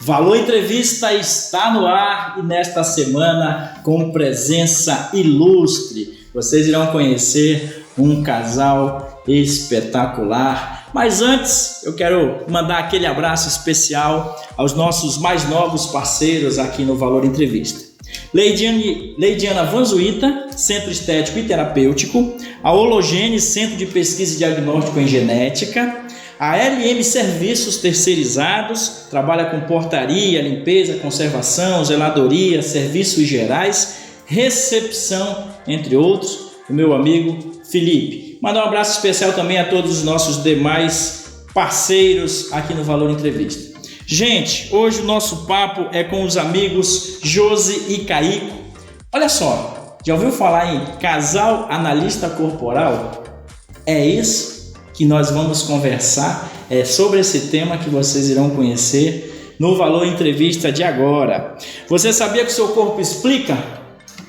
Valor Entrevista está no ar e nesta semana com presença ilustre. Vocês irão conhecer um casal espetacular. Mas antes, eu quero mandar aquele abraço especial aos nossos mais novos parceiros aqui no Valor Entrevista. Leidiana Vanzuita, Centro Estético e Terapêutico, a Hologene, Centro de Pesquisa e Diagnóstico em Genética, a LM Serviços Terceirizados, trabalha com portaria, limpeza, conservação, zeladoria, serviços gerais, recepção, entre outros, o meu amigo Felipe. Mandar um abraço especial também a todos os nossos demais parceiros aqui no Valor Entrevista. Gente, hoje o nosso papo é com os amigos Josi e Caico. Olha só, já ouviu falar em casal analista corporal? É isso que nós vamos conversar, é sobre esse tema que vocês irão conhecer no Valor Entrevista de agora. Você sabia que o seu corpo explica?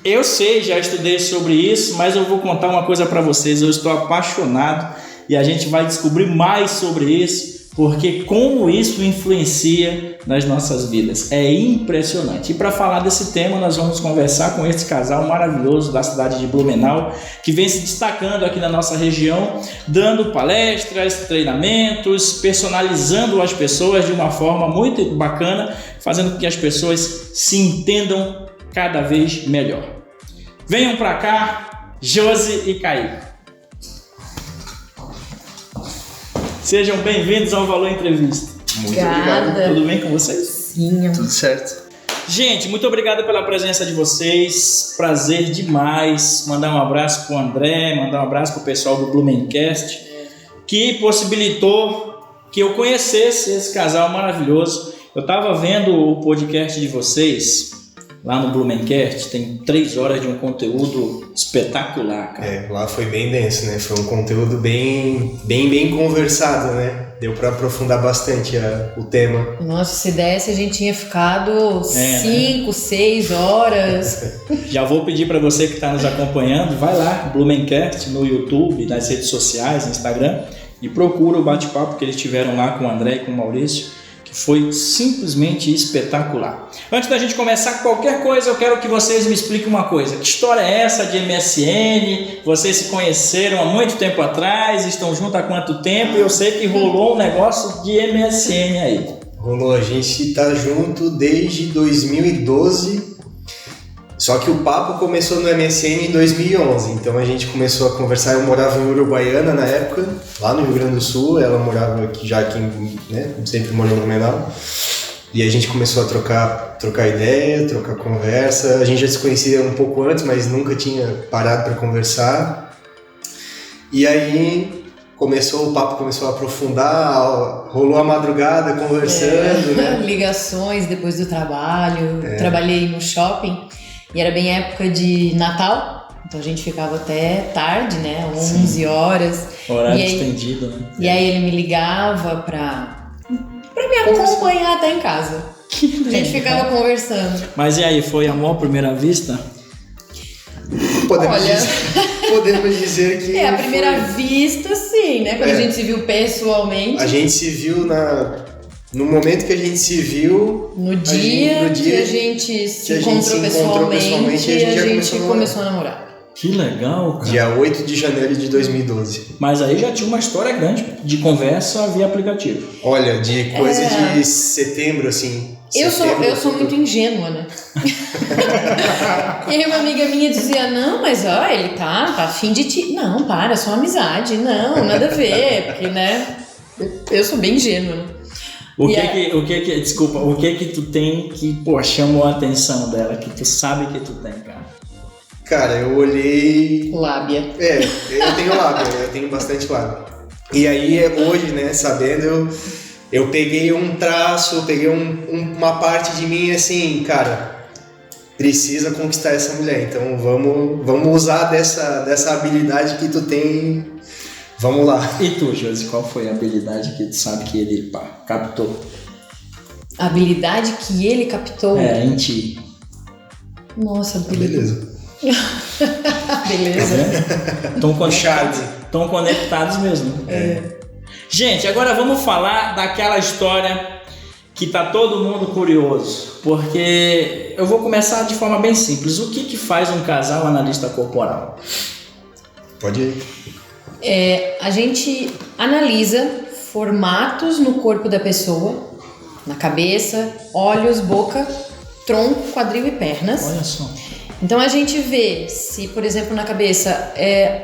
Eu sei, já estudei sobre isso, mas eu vou contar uma coisa para vocês. Eu estou apaixonado e a gente vai descobrir mais sobre isso, porque como isso influencia nas nossas vidas. É impressionante. E para falar desse tema, nós vamos conversar com esse casal maravilhoso da cidade de Blumenau, que vem se destacando aqui na nossa região, dando palestras, treinamentos, personalizando as pessoas de uma forma muito bacana, fazendo com que as pessoas se entendam cada vez melhor. Venham para cá, Josi e Caico. Sejam bem-vindos ao Valor Entrevista. Muito obrigado. Tudo bem com vocês? Sim. Tudo certo. Gente, muito obrigado pela presença de vocês. Prazer demais. Mandar um abraço pro André, mandar um abraço pro pessoal do Blumencast, que possibilitou que eu conhecesse esse casal maravilhoso. Eu estava vendo o podcast de vocês lá no Blumencast, tem 3 horas de um conteúdo espetacular, cara. Lá foi bem denso, né? Foi um conteúdo bem conversado, né? Deu para aprofundar bastante o tema. Nossa, se desse a gente tinha ficado 5, 6 horas. Já vou pedir para você que está nos acompanhando, vai lá, Blumencast no YouTube, nas redes sociais, no Instagram, e procura o bate-papo que eles tiveram lá com o André e com o Maurício. Foi simplesmente espetacular. Antes da gente começar qualquer coisa, eu quero que vocês me expliquem uma coisa. Que história é essa de MSN? Vocês se conheceram há muito tempo atrás, estão juntos há quanto tempo? Eu sei que rolou um negócio de MSN aí. Rolou, a gente tá junto desde 2012, só que o papo começou no MSN em 2011, então a gente começou a conversar. Eu morava em Uruguaiana na época, lá no Rio Grande do Sul, ela morava aqui, né, sempre morou no Blumenau, e a gente começou a trocar ideia, trocar conversa. A gente já se conhecia um pouco antes, mas nunca tinha parado para conversar, e aí o papo começou a aprofundar, rolou a madrugada conversando, né? Ligações depois do trabalho, trabalhei no shopping. E era bem época de Natal, então a gente ficava até tarde, né? 11 horas. Horário estendido, né? E aí ele me ligava pra me acompanhar até em casa. A gente ficava conversando. Mas e aí, foi amor à primeira vista? Podemos dizer que... À primeira vista, sim, né? Quando a gente se viu pessoalmente. A gente se viu no momento que a gente se viu... No dia que a gente se encontrou pessoalmente e a gente começou a namorar. Que legal, cara. Dia 8 de janeiro de 2012. Mas aí já tinha uma história grande de conversa via aplicativo. Olha, de coisa de setembro, assim. Eu sou muito ingênua, né? E aí uma amiga minha dizia, não, mas ó, ele tá afim de ti. Não, para, só amizade. Não, nada a ver, porque, né? Eu sou bem ingênua, né? O que tu tem que, chamou a atenção dela, que tu sabe que tu tem, cara? Cara, eu olhei... Lábia. Eu tenho lábia, eu tenho bastante lábia. E aí, hoje, né, sabendo, eu peguei um traço, peguei uma parte de mim, assim, cara, precisa conquistar essa mulher, então vamos usar dessa habilidade que tu tem. Vamos lá. E tu, Josi, qual foi a habilidade que tu sabe que ele captou? A habilidade que ele captou? Em ti. Nossa, beleza. Beleza. Estão conectados mesmo. É. Gente, agora vamos falar daquela história que tá todo mundo curioso, porque eu vou começar de forma bem simples. O que faz um casal analista corporal? Pode ir. A gente analisa formatos no corpo da pessoa, na cabeça, olhos, boca, tronco, quadril e pernas. Olha só. Então a gente vê se, por exemplo, na cabeça,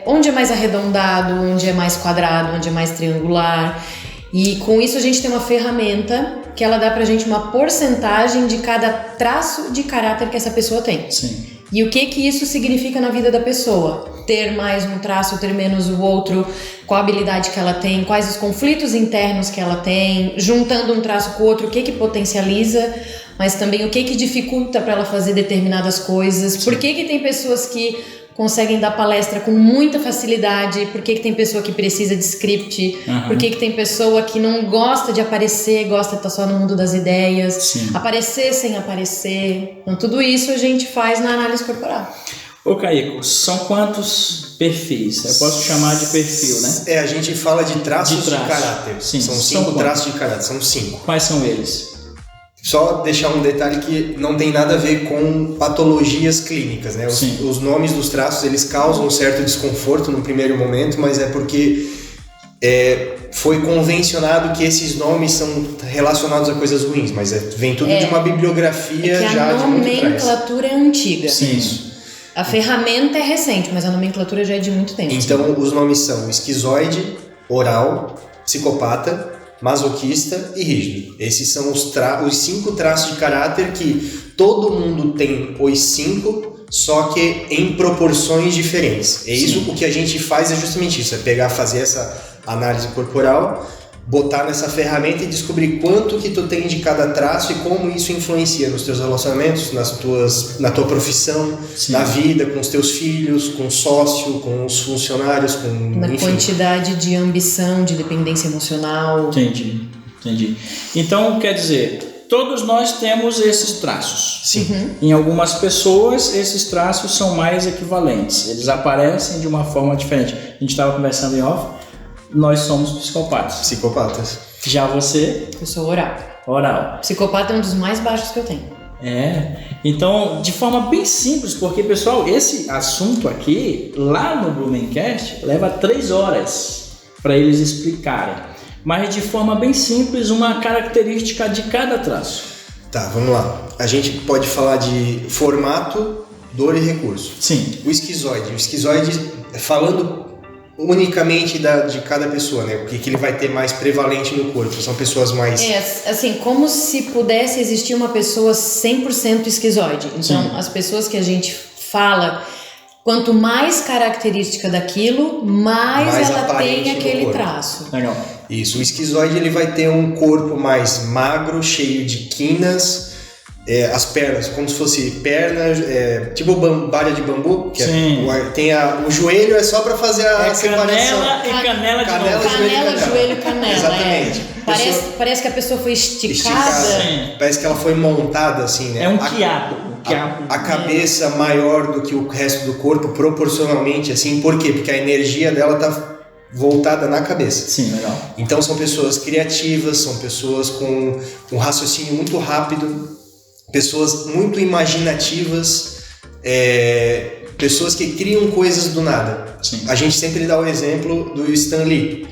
onde é mais arredondado, onde é mais quadrado, onde é mais triangular. E com isso a gente tem uma ferramenta que ela dá pra gente uma porcentagem de cada traço de caráter que essa pessoa tem. Sim. E o que isso significa na vida da pessoa? Ter mais um traço, ter menos o outro, qual a habilidade que ela tem, quais os conflitos internos que ela tem, juntando um traço com o outro, o que potencializa, mas também o que dificulta para ela fazer determinadas coisas. Sim. Por que tem pessoas que conseguem dar palestra com muita facilidade? Por que tem pessoa que precisa de script? Por que tem pessoa que não gosta de aparecer, gosta de estar só no mundo das ideias? Sim. Aparecer sem aparecer. Então tudo isso a gente faz na análise corporal. Ô Caico, são quantos perfis? Eu posso chamar de perfil, né? A gente fala de traços de caráter. Sim. São 5 traços de caráter, são 5. Quais são eles? Só deixar um detalhe que não tem nada a ver com patologias clínicas, né? Os nomes dos traços, eles causam um certo desconforto no primeiro momento, mas é porque foi convencionado que esses nomes são relacionados a coisas ruins, mas vem tudo de uma bibliografia já de muito atrás. A nomenclatura é antiga. Sim. Isso. A ferramenta é recente, mas a nomenclatura já é de muito tempo. Então, os nomes são esquizoide, oral, psicopata, masoquista e rígido. Esses são os 5 traços de caráter que todo mundo tem os 5, só que em proporções diferentes. Isso, o que a gente faz é justamente isso, fazer essa análise corporal, botar nessa ferramenta e descobrir quanto que tu tem de cada traço e como isso influencia nos teus relacionamentos, na tua profissão, na vida, com os teus filhos, com o sócio, com os funcionários, enfim. Quantidade de ambição, de dependência emocional. Entendi. Então, quer dizer, todos nós temos esses traços. Sim. Em algumas pessoas, esses traços são mais equivalentes. Eles aparecem de uma forma diferente. A gente estava conversando em off. Nós somos psicopatas. Já você? Eu sou oral. Psicopata é um dos mais baixos que eu tenho. Então, de forma bem simples, porque, pessoal, esse assunto aqui, lá no Blumencast, leva 3 horas para eles explicarem. Mas de forma bem simples, uma característica de cada traço. Tá, vamos lá. A gente pode falar de formato, dor e recurso. Sim. O esquizoide, falando unicamente de cada pessoa, né? O que ele vai ter mais prevalente no corpo. São pessoas mais... assim, como se pudesse existir uma pessoa 100% esquizoide. Então, sim, as pessoas que a gente fala, quanto mais característica daquilo, mais ela tem aquele traço. Legal. Isso, o esquizoide ele vai ter um corpo mais magro, cheio de quinas, as pernas, como se fosse pernas, tipo balha de bambu, que tem o joelho só para fazer a separação. Canela, joelho, canela. Exatamente. Parece que a pessoa foi esticada. Parece que ela foi montada assim, né? É um quiabo. A cabeça maior do que o resto do corpo, proporcionalmente, assim. Por quê? Porque a energia dela tá voltada na cabeça. Sim, legal. Então são pessoas criativas, são pessoas com um raciocínio muito rápido, pessoas muito imaginativas, pessoas que criam coisas do nada. Sim. A gente sempre dá o exemplo do Stan Lee.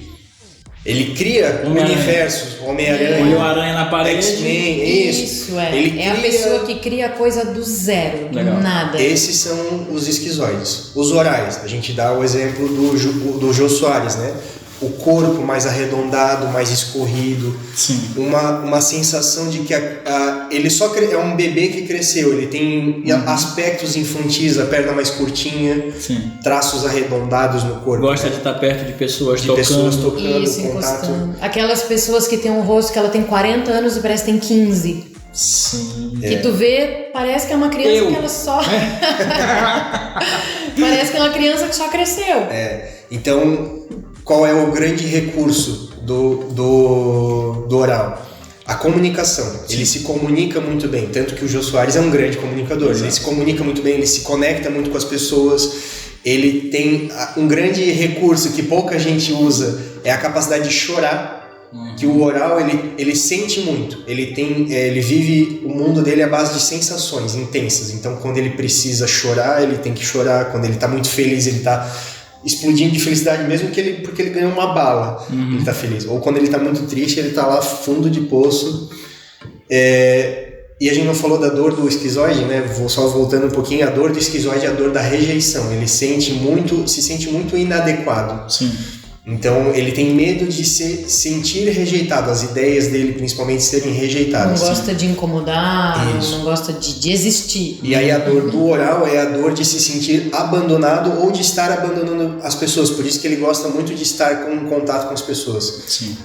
Ele cria universos, Homem-Aranha, Aranha na parede. X-Men, isso. Ele cria... a pessoa que cria coisa do zero, do nada. Esses são os esquizoides. Os orais, a gente dá o exemplo do Jô Soares, né? O corpo mais arredondado, mais escorrido. Sim. Uma sensação de que ele só é um bebê que cresceu. Ele tem aspectos infantis, a perna mais curtinha, sim, traços arredondados no corpo. Gosta de estar perto de pessoas tocando. Isso, contato. Encostando. Aquelas pessoas que têm um rosto que ela tem 40 anos e parece que tem 15. Sim. Que tu vê, parece que é uma criança que ela só... Parece que é uma criança que só cresceu. Então... Qual é o grande recurso do oral? A comunicação. Sim. Ele se comunica muito bem, tanto que o Jô Soares é um grande comunicador. Exato. Ele se comunica muito bem, ele se conecta muito com as pessoas. Ele tem um grande recurso que pouca gente usa, é a capacidade de chorar. Que o oral, ele sente muito. Ele vive o mundo dele à base de sensações intensas. Então, quando ele precisa chorar, ele tem que chorar. Quando ele tá muito feliz, ele tá explodindo de felicidade, mesmo porque ele ganhou uma bala. Ele tá feliz. Ou quando ele tá muito triste, ele tá lá fundo de poço. E a gente não falou da dor do esquizoide, né? Vou só voltando um pouquinho. A dor do esquizoide é a dor da rejeição. Ele se sente muito inadequado. Sim. Então, ele tem medo de se sentir rejeitado, as ideias dele, principalmente, serem rejeitadas. Não gosta de incomodar, não gosta de existir. E aí a dor do oral é a dor de se sentir abandonado ou de estar abandonando as pessoas. Por isso que ele gosta muito de estar em contato com as pessoas. Sim.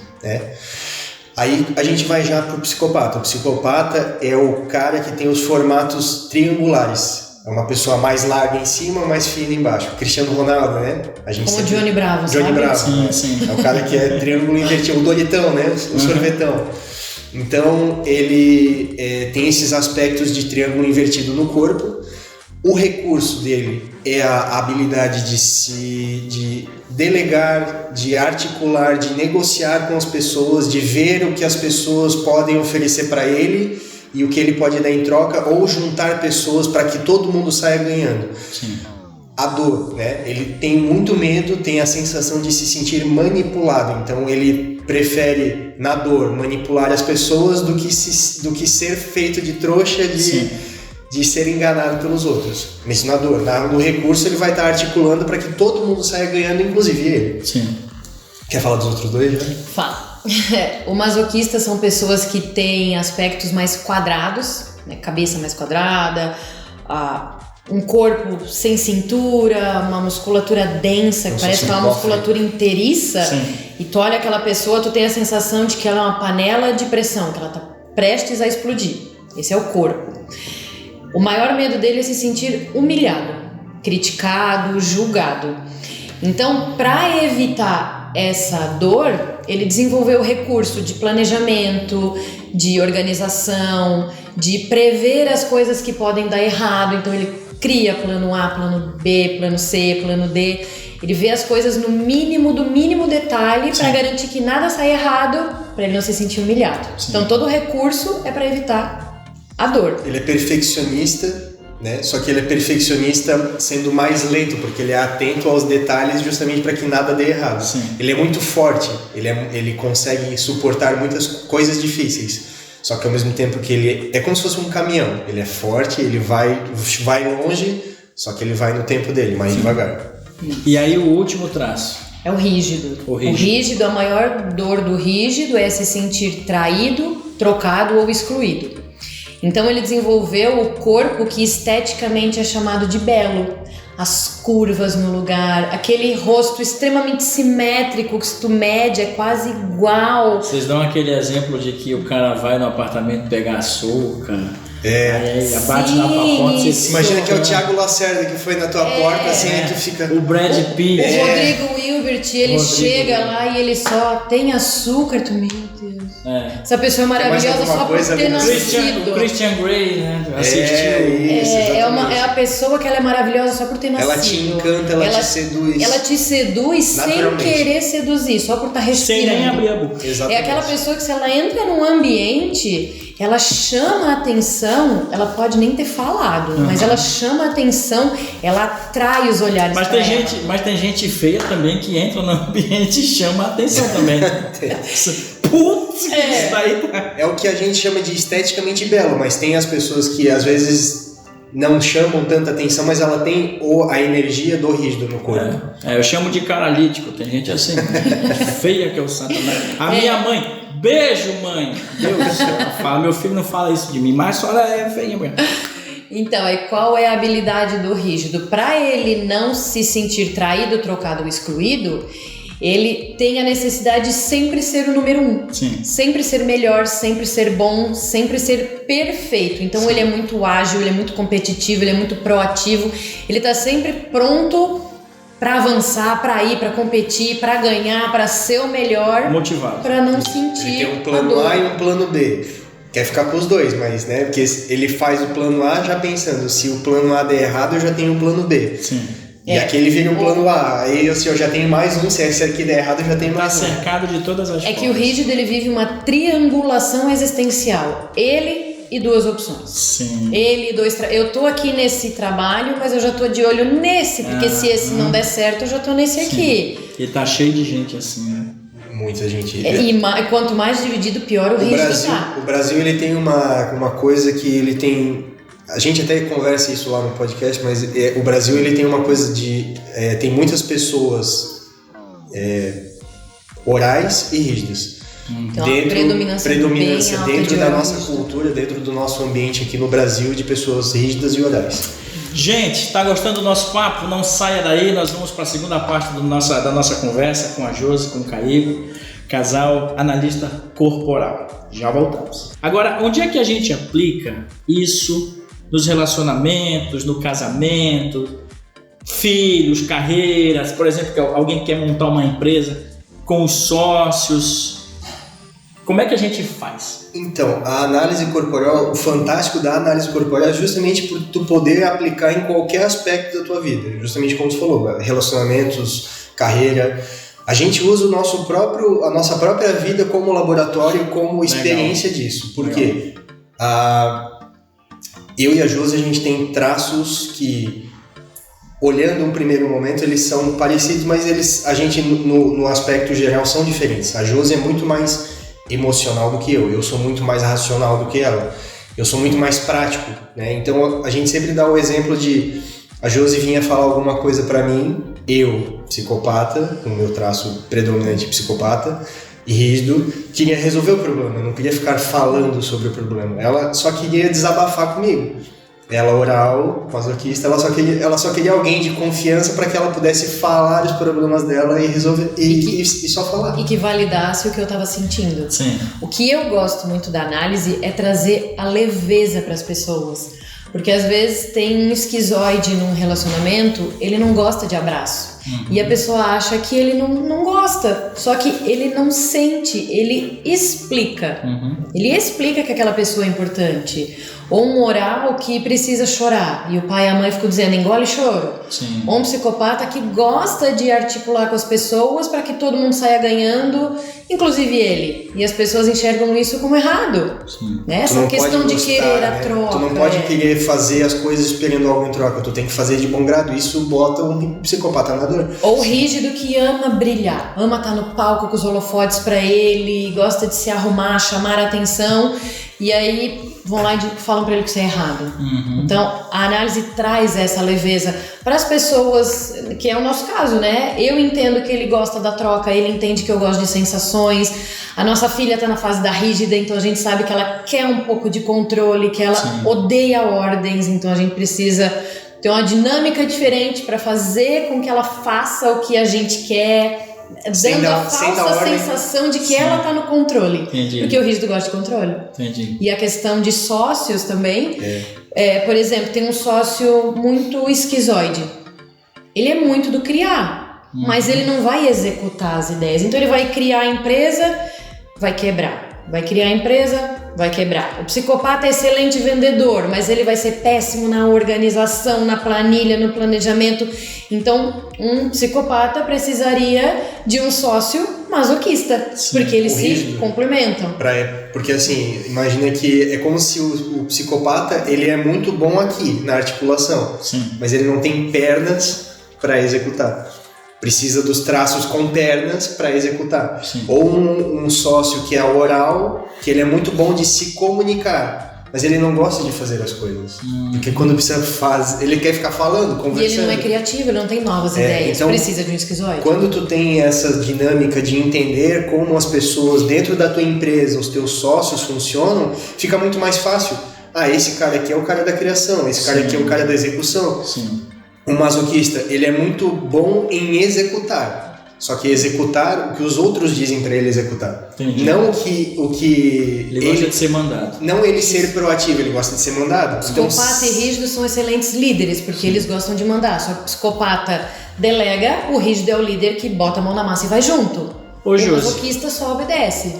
Aí a gente vai já pro psicopata. O psicopata é o cara que tem os formatos triangulares. É uma pessoa mais larga em cima, mais fina embaixo. Cristiano Ronaldo, né? Como o Johnny Bravo, sabe? Johnny Bravo. Sim. É o cara que é triângulo invertido. O Doritão, né? O sorvetão. Então, ele tem esses aspectos de triângulo invertido no corpo. O recurso dele é a habilidade de delegar, de articular, de negociar com as pessoas, de ver o que as pessoas podem oferecer para ele e o que ele pode dar em troca, ou juntar pessoas para que todo mundo saia ganhando. Sim. A dor, né? Ele tem muito medo, tem a sensação de se sentir manipulado, então ele prefere, na dor, manipular as pessoas do que ser feito de trouxa, de ser enganado pelos outros. Isso na dor. No recurso ele vai estar articulando para que todo mundo saia ganhando, inclusive ele. Sim. Quer falar dos outros dois já? Fala. O masoquista são pessoas que têm aspectos mais quadrados, né? Cabeça mais quadrada, um corpo sem cintura, uma musculatura densa, que parece que é uma musculatura inteiriça. Sim. E tu olha aquela pessoa, tu tem a sensação de que ela é uma panela de pressão, que ela tá prestes a explodir. Esse é o corpo. O maior medo dele é se sentir humilhado, criticado, julgado. Então, para evitar essa dor, ele desenvolveu o recurso de planejamento, de organização, de prever as coisas que podem dar errado. Então, ele cria plano A, plano B, plano C, plano D. Ele vê as coisas no mínimo do mínimo detalhe para garantir que nada saia errado, para ele não se sentir humilhado. Sim. Então, todo o recurso é para evitar a dor. Ele é perfeccionista, né? Só que ele é perfeccionista sendo mais lento, porque ele é atento aos detalhes justamente para que nada dê errado. Sim. Ele é muito forte, ele consegue suportar muitas coisas difíceis. Só que ao mesmo tempo que ele é como se fosse um caminhão. Ele é forte, ele vai longe, só que ele vai no tempo dele, mais devagar. E aí o último traço? É o rígido. O rígido, a maior dor do rígido é se sentir traído, trocado ou excluído. Então ele desenvolveu o corpo que esteticamente é chamado de belo. As curvas no lugar, aquele rosto extremamente simétrico que se tu mede é quase igual. Vocês dão aquele exemplo de que o cara vai no apartamento pegar açúcar, aí bate na tua porta, você imagina que é o Thiago Lacerda que foi na tua porta, assim, aí tu fica... O Brad Pitt. O Rodrigo Hilbert, ele chega lá e ele só tem açúcar, meu Deus. Essa pessoa é maravilhosa só por ter nascido. O Christian Grey, né? Assistiu. É a pessoa que ela é maravilhosa só por ter nascido. Ela te encanta, ela te seduz. Ela te seduz sem querer seduzir, só por estar respirando. Sem nem abrir a boca. Exatamente. É aquela pessoa que se ela entra num ambiente, ela chama a atenção, ela pode nem ter falado, mas ela chama a atenção, ela atrai os olhares. Mas tem gente feia também que entra no ambiente e chama a atenção também. Putz, isso daí tá... É o que a gente chama de esteticamente belo, mas tem as pessoas que às vezes não chamam tanta atenção, mas ela tem a energia do rígido no corpo. Eu chamo de caralítico, tem gente assim, feia que é o Satanás. A minha mãe, beijo mãe, Deus do céu, fala, meu filho não fala isso de mim, mas a senhora é feia mesmo. Então, aí qual é a habilidade do rígido? Para ele não se sentir traído, trocado ou excluído, ele tem a necessidade de sempre ser o número 1. Sim. Sempre ser melhor, sempre ser bom, sempre ser perfeito. Então ele é muito ágil, ele é muito competitivo, ele é muito proativo. Ele tá sempre pronto para avançar, para ir, para competir, para ganhar, para ser o melhor. Motivado. Para não sentir ele tem um plano A e um plano B. Quer ficar com os dois, mas, né? Porque ele faz o plano A já pensando, se o plano A der errado, eu já tenho o plano B. Sim. E aquele vira o plano A. Aí assim, eu já tenho mais um, se esse aqui der errado, eu já tenho mais um. cercado de todas as formas. Que o rígido ele vive uma triangulação existencial. Ele e duas opções. Sim. Ele e dois... Eu tô aqui nesse trabalho, mas eu já tô de olho nesse, porque se esse não der certo, eu já tô nesse aqui. E tá cheio de gente assim, né? Muita gente. E quanto mais dividido, pior o rígido tá. O Brasil ele tem uma coisa que ele tem... A gente até conversa isso lá no podcast, mas o Brasil ele tem uma coisa de... tem muitas pessoas orais e rígidas. Então, predominância dentro da nossa cultura, dentro do nosso ambiente aqui no Brasil, de pessoas rígidas e orais. Gente, tá gostando do nosso papo? Não saia daí, nós vamos para a segunda parte da nossa conversa com a Josi, com o Caígo, casal analista corporal. Já voltamos. Agora, onde é que a gente aplica isso nos relacionamentos, no casamento, filhos, carreiras? Por exemplo, que alguém quer montar uma empresa com os sócios. Como é que a gente faz? Então, a análise corporal, o fantástico da análise corporal é justamente por tu poder aplicar em qualquer aspecto da tua vida. Justamente como tu falou, relacionamentos, carreira. A gente usa a nossa própria vida como laboratório, como experiência disso. Por quê? Eu e a Josi, a gente tem traços que, olhando um primeiro momento, eles são parecidos, mas a gente, no aspecto geral, são diferentes. A Josi é muito mais emocional do que eu sou muito mais racional do que ela, eu sou muito mais prático, né? Então, a gente sempre dá o exemplo de a Josi vinha falar alguma coisa pra mim, eu, psicopata, com o meu traço predominante psicopata, e rígido, queria resolver o problema, eu não queria ficar falando sobre o problema, ela só queria desabafar comigo. Ela oral, masoquista, ela só queria alguém de confiança para que ela pudesse falar os problemas dela e resolver e só falar. E que validasse o que eu estava sentindo. Sim. O que eu gosto muito da análise é trazer a leveza para as pessoas. Porque às vezes tem um esquizoide num relacionamento, ele não gosta de abraço. E a pessoa acha que ele não gosta. Só que ele não sente, ele explica. Ele explica que aquela pessoa é importante. Ou um oral que precisa chorar. E o pai e a mãe ficam dizendo, engole choro. Sim. Ou um psicopata que gosta de articular com as pessoas para que todo mundo saia ganhando, inclusive ele. E as pessoas enxergam isso como errado. Né? Essa questão de querer a troca. Tu não pode querer fazer as coisas esperando algo em troca. Tu tem que fazer de bom grado. Isso bota um psicopata na dor. Ou rígido que ama brilhar. Ama estar no palco com os holofotes para ele. Gosta de se arrumar, chamar a atenção. E aí vão lá e falam para ele que isso é errado. Então, a análise traz essa leveza para as pessoas, que é o nosso caso, né? Eu entendo que ele gosta da troca, ele entende que eu gosto de sensações. A nossa filha está na fase da rígida, então a gente sabe que ela quer um pouco de controle, que ela odeia ordens, então a gente precisa ter uma dinâmica diferente para fazer com que ela faça o que a gente quer, dando a falsa sensação de que ela está no controle. Entendi. Porque o rígido gosta de controle. Entendi. E a questão de sócios também, por exemplo, tem um sócio muito esquizoide. Ele é muito do criar, mas ele não vai executar as ideias. Então ele vai criar a empresa, vai quebrar. Vai criar a empresa, vai quebrar. O psicopata é excelente vendedor, mas ele vai ser péssimo na organização, na planilha, no planejamento. Então, um psicopata precisaria de um sócio masoquista, porque eles se complementam. Porque assim, imagina que é como se o psicopata, ele é muito bom aqui, na articulação, mas ele não tem pernas para executar. Precisa dos traços com pernas para executar. Ou um sócio que é oral, que ele é muito bom de se comunicar, mas ele não gosta de fazer as coisas. Porque quando precisa fazer, ele quer ficar falando, conversando. E ele não é criativo, ele não tem novas ideias. Então, precisa de um esquizoide. Quando tu tem essa dinâmica de entender como as pessoas dentro da tua empresa, os teus sócios funcionam, fica muito mais fácil. Esse cara aqui é o cara da criação, esse cara aqui é o cara da execução. O masoquista, ele é muito bom em executar. Só que executar o que os outros dizem para ele executar. Entendi. Não o que ele gosta de ser mandado. Não ele ser proativo, ele gosta de ser mandado. Psicopata e rígido são excelentes líderes, porque eles gostam de mandar. Só que o psicopata delega, o rígido é o líder que bota a mão na massa e vai junto. O masoquista só obedece.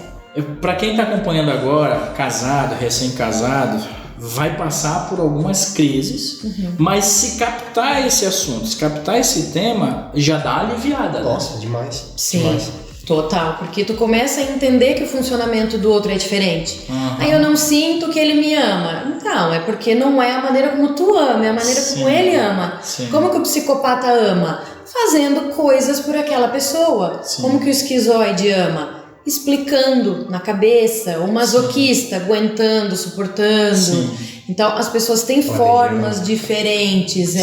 Para quem está acompanhando agora, casado, recém-casado, vai passar por algumas crises, mas se captar esse assunto, se captar esse tema, já dá aliviada. Nossa, demais. Sim. Demais. Total, porque tu começa a entender que o funcionamento do outro é diferente. Aí eu não sinto que ele me ama. Então, é porque não é a maneira como tu ama, é a maneira como ele ama. Sim. Como que o psicopata ama? Fazendo coisas por aquela pessoa. Sim. Como que o esquizoide ama? Explicando na cabeça. O masoquista aguentando, suportando. Sim. Então, as pessoas têm formas diferentes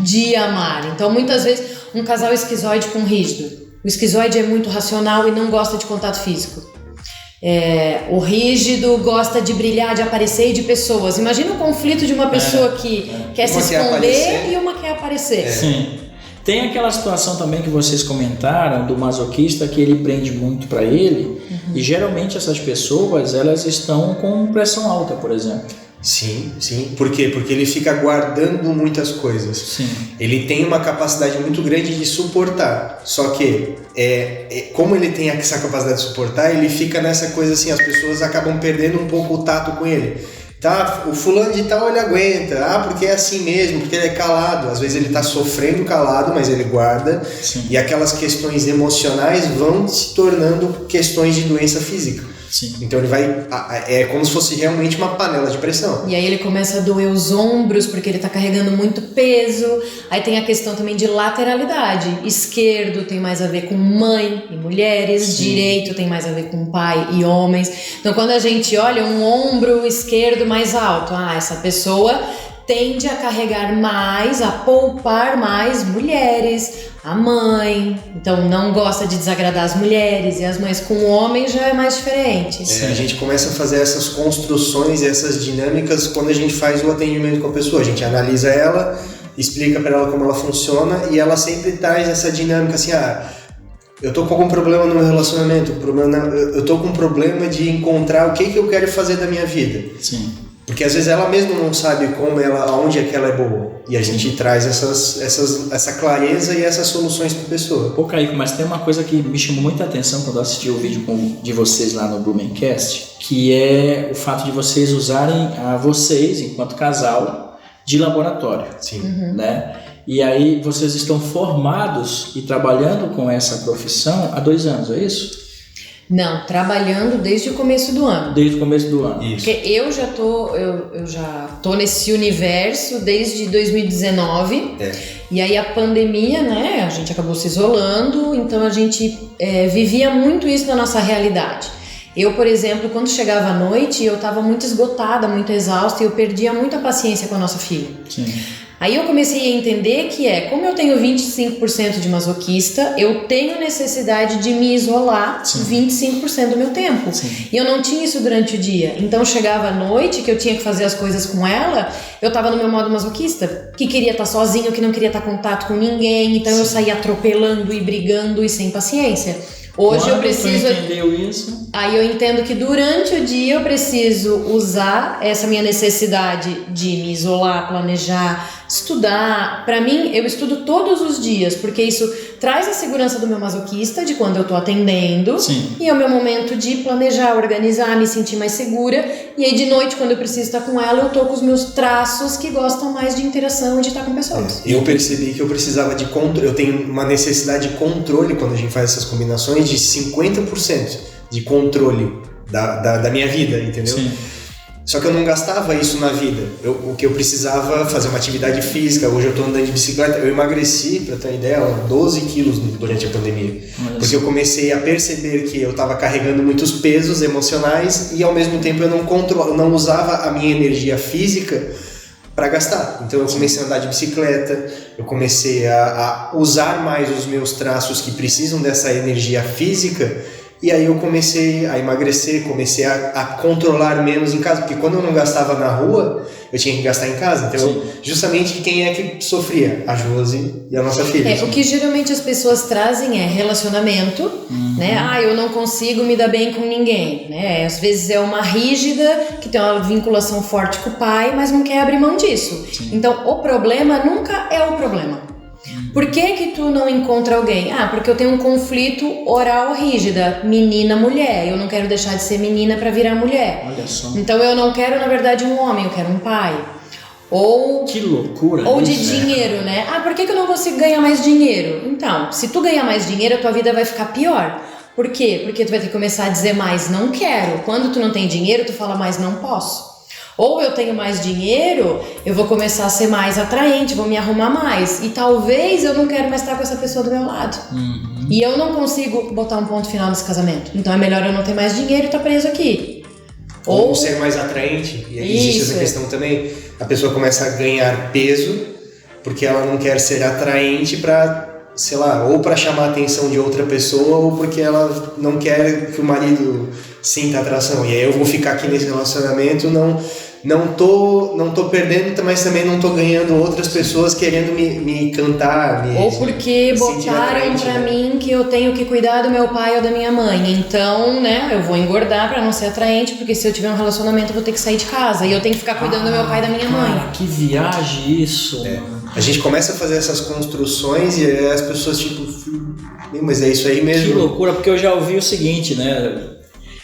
de amar. Então, muitas vezes, um casal esquizoide com rígido. O esquizoide é muito racional e não gosta de contato físico. O rígido gosta de brilhar, de aparecer e de pessoas. Imagina o conflito de uma pessoa que quer se esconder e uma quer aparecer. Sim. Tem aquela situação também que vocês comentaram do masoquista, que ele prende muito para ele, e geralmente essas pessoas, elas estão com pressão alta, por exemplo. Sim, sim. Por quê? Porque ele fica guardando muitas coisas. Sim. Ele tem uma capacidade muito grande de suportar. Só que, como ele tem essa capacidade de suportar, ele fica nessa coisa assim, as pessoas acabam perdendo um pouco o tato com ele. Tá, o fulano de tal ele aguenta, porque é assim mesmo, porque ele é calado. Às vezes ele tá sofrendo calado, mas ele guarda. Sim. E aquelas questões emocionais vão se tornando questões de doença física. Sim. Então ele vai, é como se fosse realmente uma panela de pressão. E aí ele começa a doer os ombros porque ele tá carregando muito peso. Aí tem a questão também de lateralidade. Esquerdo tem mais a ver com mãe e mulheres. Sim. Direito tem mais a ver com pai e homens. Então quando a gente olha um ombro esquerdo mais alto, essa pessoa tende a carregar mais, a poupar mais mulheres, a mãe, então não gosta de desagradar as mulheres, e as mães com o homem já é mais diferente. A gente começa a fazer essas construções, essas dinâmicas quando a gente faz o atendimento com a pessoa. A gente analisa ela, explica para ela como ela funciona, e ela sempre traz essa dinâmica assim, eu tô com algum problema no meu relacionamento, eu tô com um problema de encontrar o que eu quero fazer da minha vida. Sim. Porque às vezes ela mesma não sabe aonde é que ela é boa. E a gente traz essa clareza e essas soluções para a pessoa. Pô, Kaique, mas tem uma coisa que me chamou muita atenção quando eu assisti o vídeo de vocês lá no Blumencast, que é o fato de vocês usarem vocês, enquanto casal, de laboratório. Sim. Né? E aí vocês estão formados e trabalhando com essa profissão há 2 anos, é isso? Não, trabalhando desde o começo do ano. Desde o começo do ano. Isso. Porque eu já tô nesse universo desde 2019. E aí a pandemia, né, a gente acabou se isolando, então a gente vivia muito isso na nossa realidade. Eu, por exemplo, quando chegava à noite, eu estava muito esgotada, muito exausta, e eu perdia muita paciência com a nossa filha. Sim. Aí eu comecei a entender que como eu tenho 25% de masoquista, eu tenho necessidade de me isolar 25% do meu tempo. Sim. E eu não tinha isso durante o dia. Então chegava à noite, que eu tinha que fazer as coisas com ela, eu tava no meu modo masoquista, que queria estar sozinho, que não queria estar em contato com ninguém, então eu saía atropelando e brigando e sem paciência. Hoje Quando eu preciso... tu entendeu isso? Aí eu entendo que durante o dia eu preciso usar essa minha necessidade de me isolar, planejar, estudar. Pra mim, eu estudo todos os dias, porque isso traz a segurança do meu masoquista, de quando eu tô atendendo. Sim. E é o meu momento de planejar, organizar, me sentir mais segura. E aí de noite, quando eu preciso estar com ela, eu tô com os meus traços que gostam mais de interação e de estar com pessoas. Eu percebi que eu precisava de controle, eu tenho uma necessidade de controle quando a gente faz essas combinações de 50% de controle da minha vida, entendeu? Sim. Só que eu não gastava isso na vida. O que eu precisava fazer uma atividade física. Hoje eu tô andando de bicicleta. Eu emagreci, pra ter uma ideia, 12 quilos durante a pandemia. Porque eu comecei a perceber que eu tava carregando muitos pesos emocionais e ao mesmo tempo eu não usava a minha energia física para gastar. Então eu comecei a andar de bicicleta, eu comecei a usar mais os meus traços que precisam dessa energia física. E aí eu comecei a emagrecer, comecei a controlar menos em casa, porque quando eu não gastava na rua, eu tinha que gastar em casa. Então, justamente quem é que sofria? A Josi e a nossa filha. O que geralmente as pessoas trazem é relacionamento, né? Eu não consigo me dar bem com ninguém, né? Às vezes é uma rígida que tem uma vinculação forte com o pai, mas não quer abrir mão disso. Então, o problema nunca é o problema. Por que tu não encontra alguém? Porque eu tenho um conflito oral rígida, menina-mulher. Eu não quero deixar de ser menina para virar mulher. Olha só. Então eu não quero, na verdade, um homem, eu quero um pai. Ou que loucura. Ou de dinheiro, né? Por que eu não consigo ganhar mais dinheiro? Então, se tu ganhar mais dinheiro, a tua vida vai ficar pior. Por quê? Porque tu vai ter que começar a dizer mais não quero. Quando tu não tem dinheiro, tu fala mais não posso. Ou eu tenho mais dinheiro, eu vou começar a ser mais atraente, vou me arrumar mais. E talvez eu não quero mais estar com essa pessoa do meu lado. E eu não consigo botar um ponto final nesse casamento. Então é melhor eu não ter mais dinheiro e estar preso aqui. Ou ser mais atraente. E aí existe essa questão também. A pessoa começa a ganhar peso porque ela não quer ser atraente para, sei lá, ou para chamar a atenção de outra pessoa ou porque ela não quer que o marido sinta atração. E aí eu vou ficar aqui nesse relacionamento, não tô perdendo, mas também não tô ganhando outras pessoas querendo me cantar. Ou porque botaram pra mim que eu tenho que cuidar do meu pai ou da minha mãe. Então, né, eu vou engordar pra não ser atraente, porque se eu tiver um relacionamento eu vou ter que sair de casa. E eu tenho que ficar cuidando do meu pai e da minha mãe. Que viagem isso. A gente começa a fazer essas construções e aí as pessoas tipo, mas é isso aí mesmo. Que loucura, porque eu já ouvi o seguinte, né?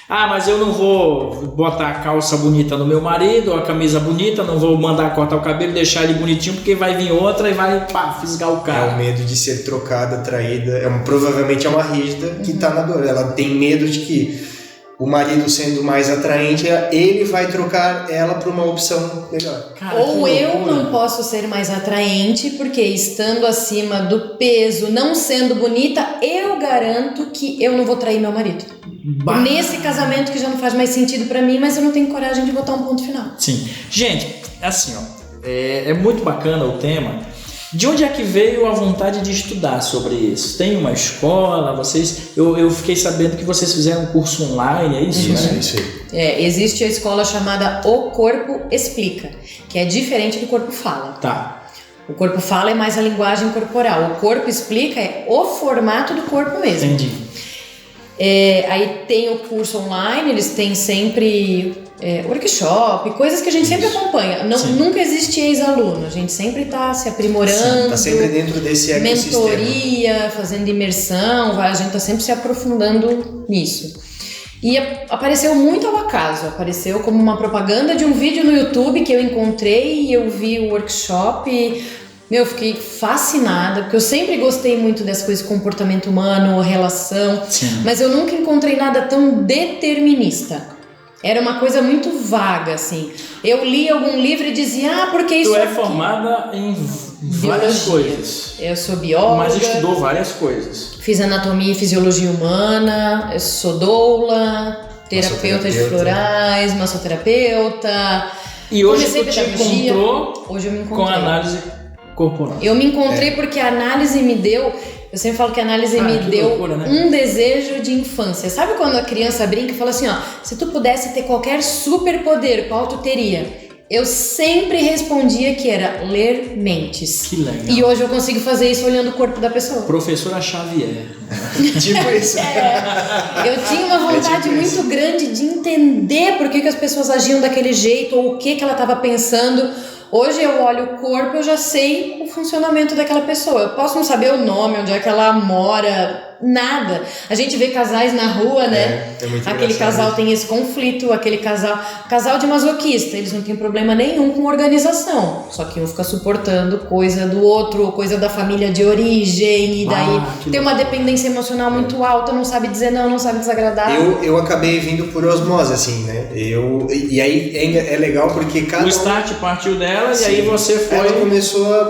Mas eu não vou botar a calça bonita no meu marido, ou a camisa bonita, não vou mandar cortar o cabelo, deixar ele bonitinho, porque vai vir outra e vai fisgar o cara. É o medo de ser trocada, traída. Provavelmente é uma rígida que tá na dor. Ela tem medo de que o marido sendo mais atraente, ele vai trocar ela por uma opção melhor. Cara, ou eu não posso ser mais atraente, porque estando acima do peso, não sendo bonita, eu garanto que eu não vou trair meu marido. Nesse casamento que já não faz mais sentido pra mim, mas eu não tenho coragem de botar um ponto final. Sim. Gente, assim, é muito bacana o tema. De onde é que veio a vontade de estudar sobre isso? Tem uma escola? Eu fiquei sabendo que vocês fizeram um curso online, é isso? Isso aí. Existe a escola chamada O Corpo Explica, que é diferente do Corpo Fala. Tá. O Corpo Fala é mais a linguagem corporal. O Corpo Explica é o formato do corpo mesmo. Entendi. Aí tem o curso online, eles têm sempre workshop, coisas que a gente sempre acompanha. Nunca existe ex-aluno, a gente sempre está se aprimorando. Está sempre dentro desse ecossistema. Mentoria, fazendo imersão, a gente está sempre se aprofundando nisso. E apareceu muito ao acaso, apareceu como uma propaganda de um vídeo no YouTube que eu encontrei e eu vi o workshop e eu fiquei fascinada, porque eu sempre gostei muito dessas coisas, comportamento humano, relação, mas eu nunca encontrei nada tão determinista. Era uma coisa muito vaga, assim. Eu li algum livro e dizia, porque isso Tu é formada em várias coisas. Eu sou bióloga. Mas estudou várias coisas. Fiz anatomia e fisiologia humana, eu sou doula, terapeuta de florais, massoterapeuta. E hoje tu te encontrou hoje eu me encontrei com a análise corporal. Eu me encontrei porque a análise me deu... Eu sempre falo que a análise me deu loucura, né? Um desejo de infância. Sabe quando a criança brinca e fala assim, se tu pudesse ter qualquer superpoder, qual tu teria? Eu sempre respondia que era ler mentes. Que legal. E hoje eu consigo fazer isso olhando o corpo da pessoa. Professora Xavier. Tipo isso. Eu tinha uma vontade muito grande de entender por que as pessoas agiam daquele jeito ou o que ela estava pensando. Hoje eu olho o corpo, eu já sei o funcionamento daquela pessoa. Eu posso não saber o nome, onde é que ela mora, nada. A gente vê casais na rua, né? Aquele casal tem esse conflito, aquele casal de masoquista, eles não têm problema nenhum com organização. Só que um fica suportando coisa do outro, ou coisa da família de origem, e daí tem uma dependência emocional muito alta, não sabe dizer não sabe desagradar. Eu acabei vindo por osmose, assim, né? E aí é legal porque cada... O start partiu dela. E aí você foi... Ela começou a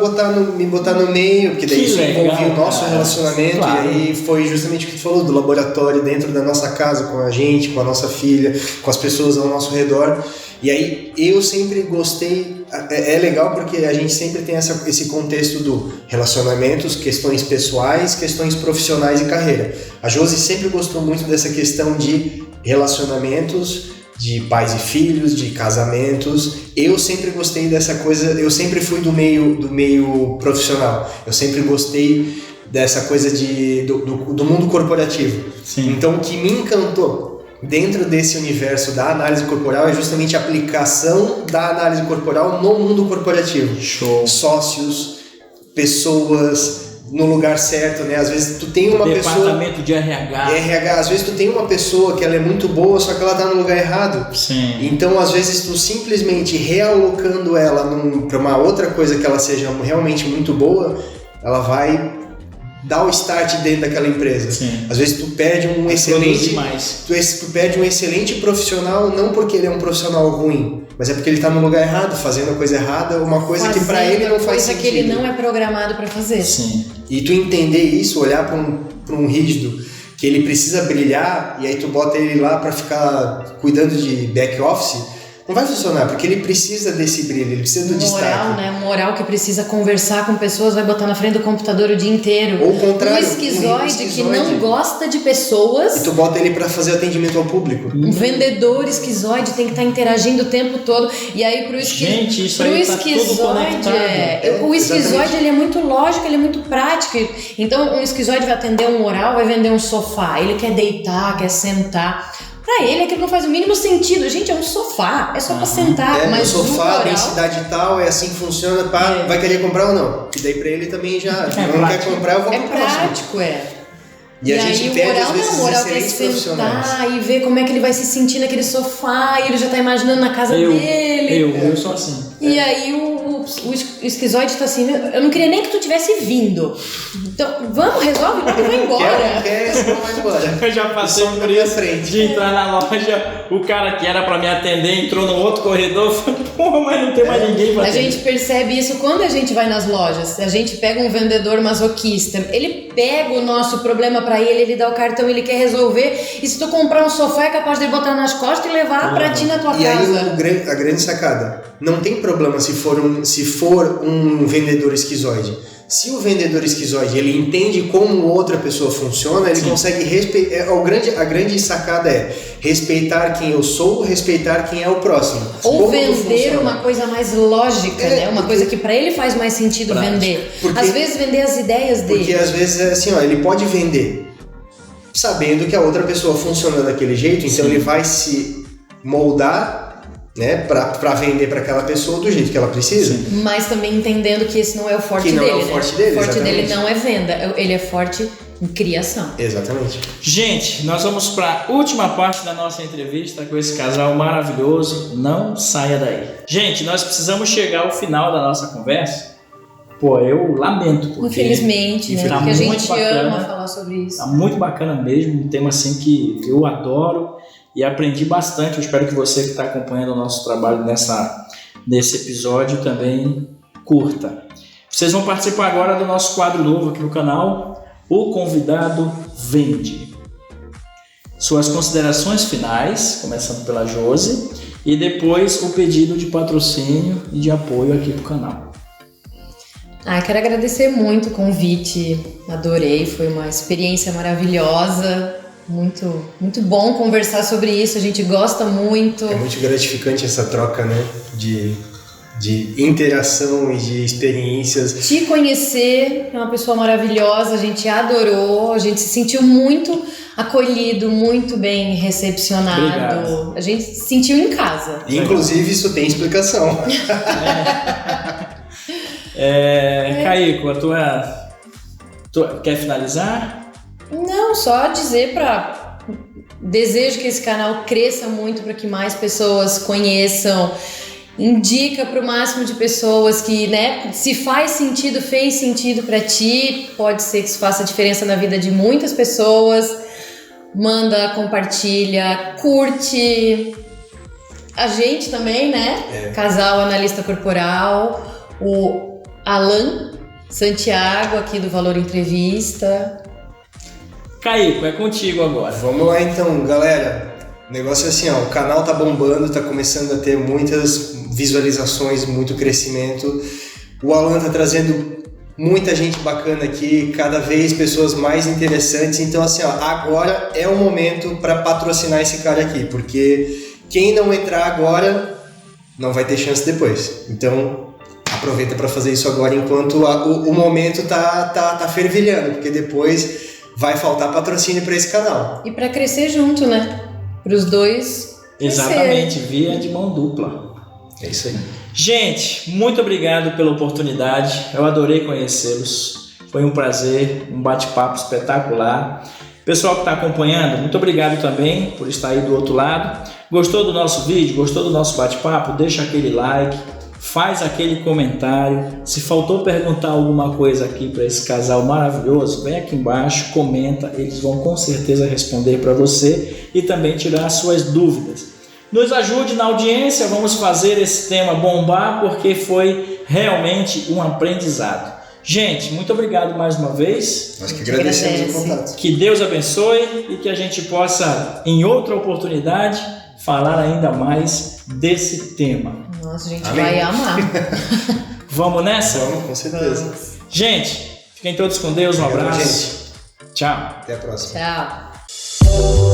me botar no meio, porque daí isso envolvia o nosso relacionamento, claro. E aí foi justamente o que tu falou, do laboratório dentro da nossa casa, com a gente, com a nossa filha, com as pessoas ao nosso redor. E aí eu sempre gostei, é legal porque a gente sempre tem esse contexto do relacionamentos, questões pessoais, questões profissionais e carreira. A Josi sempre gostou muito dessa questão de relacionamentos, de pais e filhos, de casamentos. Eu sempre gostei dessa coisa, eu sempre fui do meio profissional, eu sempre gostei dessa coisa do mundo corporativo. Sim. Então o que me encantou dentro desse universo da análise corporal é justamente a aplicação da análise corporal no mundo corporativo. Show. Sócios, pessoas, no lugar certo, né? Às vezes tu tem uma Departamento de RH. Às vezes tu tem uma pessoa que ela é muito boa, só que ela tá no lugar errado. Sim. Então, às vezes tu simplesmente realocando ela para uma outra coisa que ela seja realmente muito boa, ela vai dar o start dentro daquela empresa. Sim. Às vezes tu perde um excelente profissional, não porque ele é um profissional ruim, mas é porque ele está no lugar errado, fazendo a coisa errada, uma coisa que para ele não faz sentido. Coisa que ele não é programado para fazer. Sim. E tu entender isso, olhar para um rígido que ele precisa brilhar e aí tu bota ele lá para ficar cuidando de back office, não vai funcionar, porque ele precisa desse brilho, ele precisa do destaque. Né? Um moral que precisa conversar com pessoas, vai botar na frente do computador o dia inteiro. Ou o contrário. Um esquizoide que não gosta de pessoas. E tu bota ele para fazer atendimento ao público. Um vendedor esquizoide tem que estar interagindo o tempo todo. E aí pro esquizoide... Gente, isso aí tá tudo conectado. O esquizoide, ele é muito lógico, ele é muito prático. Então, um esquizoide vai atender um moral, vai vender um sofá. Ele quer deitar, quer sentar... Pra ele aquilo não faz o mínimo sentido. Gente, é um sofá, é só pra sentar. Mas o sofá, densidade tal, é assim que funciona, vai querer comprar ou não? E daí pra ele também já não quer comprar, eu vou comprar. É prático, E a gente perde às vezes excelentes profissionais. E ver como é que ele vai se sentir naquele sofá, e ele já tá imaginando na casa dele. Eu sou assim. E aí o esquizoide tá assim, eu não queria nem que tu tivesse vindo. Então, vamos, resolve, logo vai embora. Não vai embora. Eu já passei por isso de entrar na loja, o cara que era pra me atender entrou no outro corredor, falei, porra, mas não tem mais ninguém pra atender. A gente percebe isso quando a gente vai nas lojas. A gente pega um vendedor masoquista, ele pega o nosso problema pra ele dá o cartão, ele quer resolver, e se tu comprar um sofá é capaz de botar nas costas e levar pra ti na tua casa. E aí a grande sacada, não tem problema se for um vendedor esquizoide. Se o vendedor esquizoide ele entende como outra pessoa funciona, ele consegue respeitar. A grande sacada é respeitar quem eu sou, respeitar quem é o próximo. Ou como vender uma coisa mais lógica, né? Uma coisa que para ele faz mais sentido vender. Às vezes vender as ideias dele. Porque às vezes é assim, ele pode vender sabendo que a outra pessoa funciona daquele jeito, então ele vai se moldar, né, pra vender para aquela pessoa do jeito que ela precisa. Sim. Mas também entendendo que esse não é o forte dele. É o forte dele, o forte dele não é venda, ele é forte em criação. Exatamente. Gente, nós vamos para a última parte da nossa entrevista com esse casal maravilhoso. Não saia daí. Gente, nós precisamos chegar ao final da nossa conversa. Pô, eu lamento. Porque infelizmente, né? Tá porque a gente bacana, ama falar sobre isso. Tá muito bacana mesmo, um tema assim que eu adoro e aprendi bastante. Eu espero que você que está acompanhando o nosso trabalho nesse episódio também curta. Vocês vão participar agora do nosso quadro novo aqui no canal, O Convidado Vende. Suas considerações finais, começando pela Josi, e depois o pedido de patrocínio e de apoio aqui pro canal. Quero agradecer muito o convite, adorei, foi uma experiência maravilhosa, muito, muito bom conversar sobre isso, a gente gosta muito. É muito gratificante essa troca, né, de interação e de experiências. Te conhecer, é uma pessoa maravilhosa, a gente adorou, a gente se sentiu muito acolhido, muito bem recepcionado. Obrigado. A gente se sentiu em casa. Inclusive isso tem explicação. Caico, tu quer finalizar? Não, só dizer desejo que esse canal cresça muito para que mais pessoas conheçam, indica para o máximo de pessoas que, né, se faz sentido, fez sentido para ti, pode ser que isso faça diferença na vida de muitas pessoas, manda, compartilha, curte, a gente também, né, Casal Analista Corporal, o Alan Santiago aqui do Valor Entrevista. Caico, é contigo agora. Vamos lá então, galera. O negócio é assim, o canal tá bombando, tá começando a ter muitas visualizações, muito crescimento. O Alan tá trazendo muita gente bacana aqui, cada vez pessoas mais interessantes. Então assim, agora é o momento para patrocinar esse cara aqui, porque quem não entrar agora não vai ter chance depois. Então aproveita para fazer isso agora enquanto o momento tá fervilhando, porque depois vai faltar patrocínio para esse canal. E para crescer junto, né? Para os dois. Exatamente, via de mão dupla. É isso aí. Gente, muito obrigado pela oportunidade. Eu adorei conhecê-los. Foi um prazer, um bate-papo espetacular. Pessoal que está acompanhando, muito obrigado também por estar aí do outro lado. Gostou do nosso vídeo? Gostou do nosso bate-papo? Deixa aquele like, faz aquele comentário. Se faltou perguntar alguma coisa aqui para esse casal maravilhoso, vem aqui embaixo, comenta, eles vão com certeza responder para você e também tirar as suas dúvidas. Nos ajude na audiência, vamos fazer esse tema bombar porque foi realmente um aprendizado. Gente, muito obrigado mais uma vez. Nós que agradecemos o contato. Que Deus abençoe e que a gente possa, em outra oportunidade, falar ainda mais desse tema. Nossa, a gente Amém. vai amar. Vamos nessa? Vamos, com certeza. Vamos. Gente, fiquem todos com Deus. Um Obrigado, abraço. gente. Tchau. Até a próxima. Tchau.